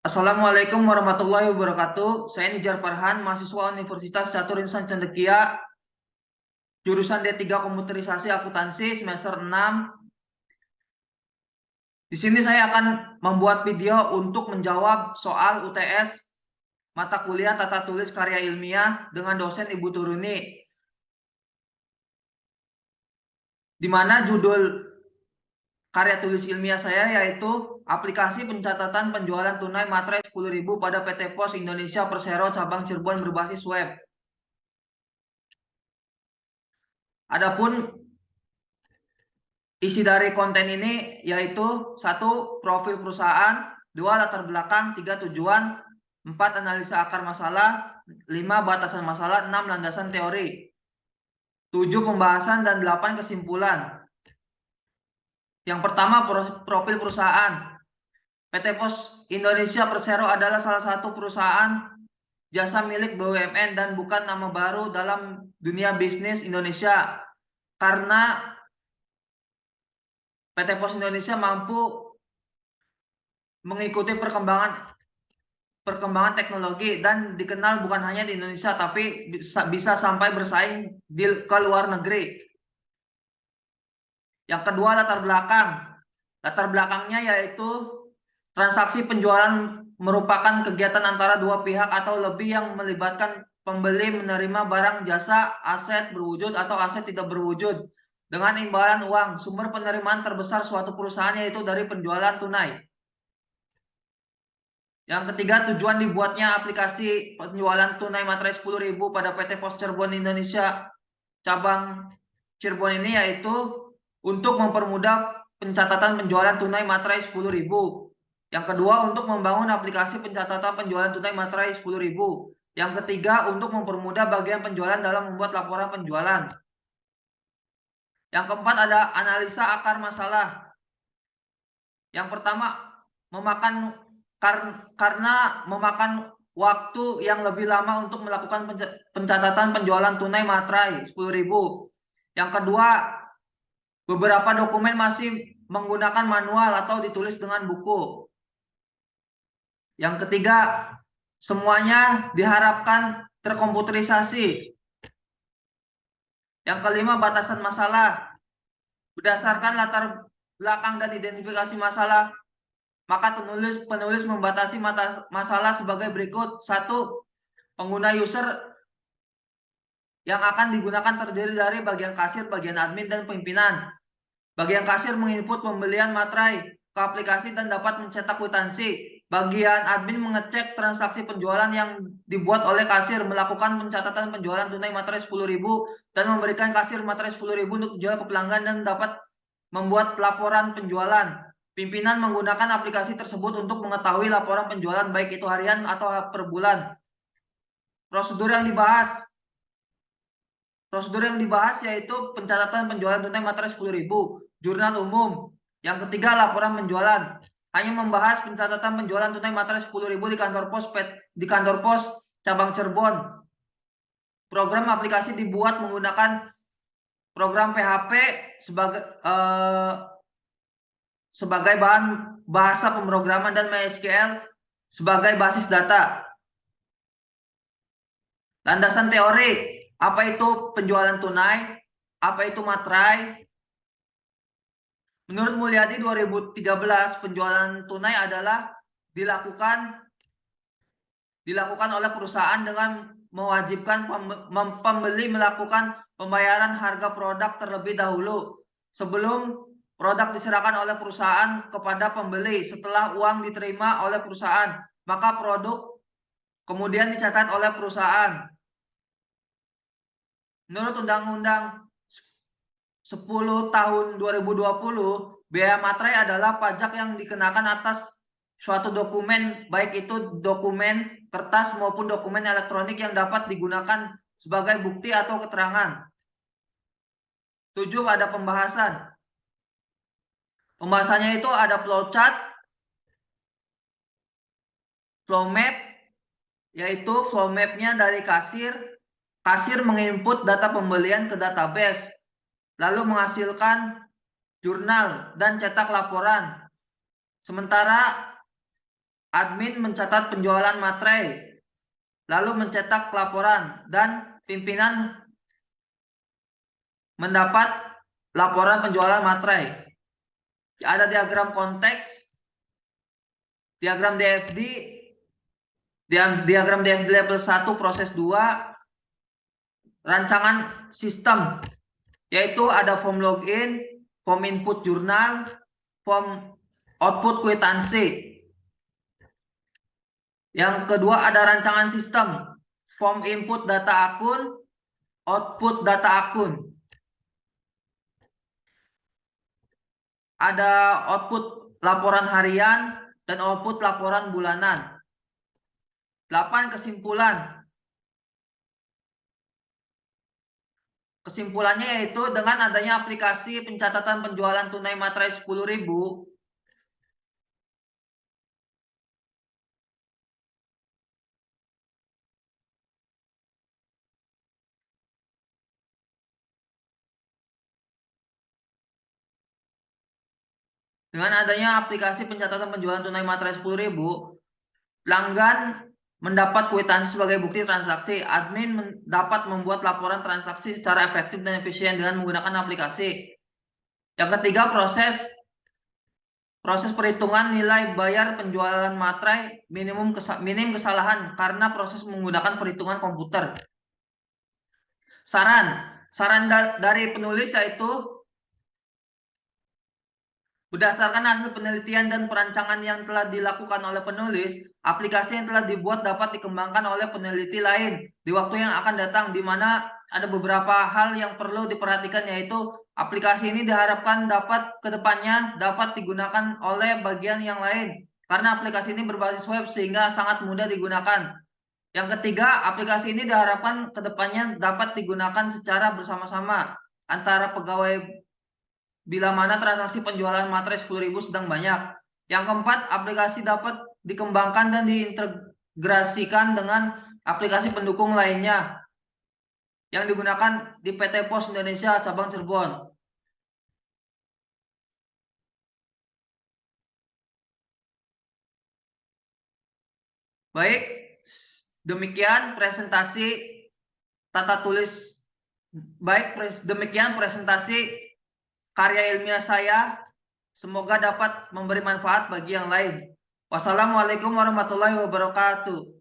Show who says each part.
Speaker 1: Assalamualaikum warahmatullahi wabarakatuh. Saya Nijar Farhan, mahasiswa Universitas Catur Insan Cendekia, jurusan D3 Komputerisasi Akuntansi semester 6. Di sini saya akan membuat video untuk menjawab soal UTS mata kuliah Tata Tulis Karya Ilmiah dengan dosen Ibu Turuni, di mana judul karya tulis ilmiah saya yaitu aplikasi pencatatan penjualan tunai materai 10.000 pada PT Pos Indonesia Persero cabang Cirebon berbasis web. Adapun isi dari konten ini yaitu: satu, profil perusahaan; dua, latar belakang; tiga, tujuan; empat, analisa akar masalah; lima, batasan masalah; enam, landasan teori; tujuh, pembahasan; dan delapan, kesimpulan. Yang pertama, profil perusahaan. PT Pos Indonesia Persero adalah salah satu perusahaan jasa milik BUMN dan bukan nama baru dalam dunia bisnis Indonesia, karena PT Pos Indonesia mampu mengikuti perkembangan teknologi dan dikenal bukan hanya di Indonesia tapi bisa sampai bersaing ke luar negeri. Yang kedua, latar belakang. Latar belakangnya yaitu transaksi penjualan merupakan kegiatan antara dua pihak atau lebih yang melibatkan pembeli menerima barang, jasa, aset berwujud atau aset tidak berwujud dengan imbalan uang. Sumber penerimaan terbesar suatu perusahaan yaitu dari penjualan tunai. Yang ketiga, tujuan dibuatnya aplikasi penjualan tunai materai 10.000 pada PT Pos Cirebon Indonesia cabang Cirebon ini yaitu untuk mempermudah pencatatan penjualan tunai materai 10.000. Yang kedua, untuk membangun aplikasi pencatatan penjualan tunai materai 10.000. Yang ketiga, untuk mempermudah bagian penjualan dalam membuat laporan penjualan. Yang keempat, ada analisa akar masalah. Yang pertama, karena memakan waktu yang lebih lama untuk melakukan pencatatan penjualan tunai materai 10.000. Yang kedua, beberapa dokumen masih menggunakan manual atau ditulis dengan buku. Yang ketiga, semuanya diharapkan terkomputerisasi. Yang kelima, batasan masalah. Berdasarkan latar belakang dan identifikasi masalah, maka penulis membatasi masalah sebagai berikut. Satu, pengguna user yang akan digunakan terdiri dari bagian kasir, bagian admin, dan pimpinan. Bagian kasir menginput pembelian materai ke aplikasi dan dapat mencetak kwitansi. Bagian admin mengecek transaksi penjualan yang dibuat oleh kasir, melakukan pencatatan penjualan tunai materai 10.000 dan memberikan kasir materai 10.000 untuk dijual ke pelanggan dan dapat membuat laporan penjualan. Pimpinan menggunakan aplikasi tersebut untuk mengetahui laporan penjualan baik itu harian atau per bulan. Prosedur yang dibahas yaitu pencatatan penjualan tunai materai 10.000, jurnal umum. Yang ketiga, laporan penjualan. Hanya membahas pencatatan penjualan tunai materai 10.000 di kantor pos cabang Cirebon. Program aplikasi dibuat menggunakan program PHP sebagai bahan bahasa pemrograman dan MySQL sebagai basis data. Landasan teori, apa itu penjualan tunai, apa itu materai. Menurut Mulyadi 2013, penjualan tunai adalah dilakukan oleh perusahaan dengan mewajibkan pembeli melakukan pembayaran harga produk terlebih dahulu sebelum produk diserahkan oleh perusahaan kepada pembeli. Setelah uang diterima oleh perusahaan, maka produk kemudian dicatat oleh perusahaan. Menurut Undang-Undang 10 tahun 2020, biaya materai adalah pajak yang dikenakan atas suatu dokumen, baik itu dokumen kertas maupun dokumen elektronik yang dapat digunakan sebagai bukti atau keterangan. 7, ada pembahasan. Pembahasannya itu ada flowchart, flow map, yaitu flow mapnya dari kasir. Kasir menginput data pembelian ke database, lalu menghasilkan jurnal dan cetak laporan. Sementara admin mencatat penjualan materai, lalu mencetak laporan, dan pimpinan mendapat laporan penjualan materai. Ada diagram konteks, diagram DFD, diagram DFD level 1 proses 2, rancangan sistem, yaitu ada form login, form input jurnal, form output kwitansi. Yang kedua ada rancangan sistem, form input data akun, output data akun. Ada output laporan harian dan output laporan bulanan. 8 kesimpulan. Kesimpulannya yaitu dengan adanya aplikasi pencatatan penjualan tunai materai 10.000, dengan adanya aplikasi pencatatan penjualan tunai materai 10.000, pelanggan mendapat kwitansi sebagai bukti transaksi. Admin dapat membuat laporan transaksi secara efektif dan efisien dengan menggunakan aplikasi. Yang ketiga, proses perhitungan nilai bayar penjualan materai minim kesalahan karena proses menggunakan perhitungan komputer. Saran dari penulis yaitu berdasarkan hasil penelitian dan perancangan yang telah dilakukan oleh penulis, aplikasi yang telah dibuat dapat dikembangkan oleh peneliti lain di waktu yang akan datang, di mana ada beberapa hal yang perlu diperhatikan, yaitu aplikasi ini diharapkan dapat kedepannya dapat digunakan oleh bagian yang lain karena aplikasi ini berbasis web sehingga sangat mudah digunakan. Yang ketiga, aplikasi ini diharapkan kedepannya dapat digunakan secara bersama-sama antara pegawai bila mana transaksi penjualan materai 10.000 sedang banyak. Yang keempat, aplikasi dapat dikembangkan dan diintegrasikan dengan aplikasi pendukung lainnya yang digunakan di PT Pos Indonesia cabang Cirebon. Baik, demikian presentasi tata tulis. Demikian presentasi karya ilmiah saya. Semoga dapat memberi manfaat bagi yang lain. Wassalamualaikum warahmatullahi wabarakatuh.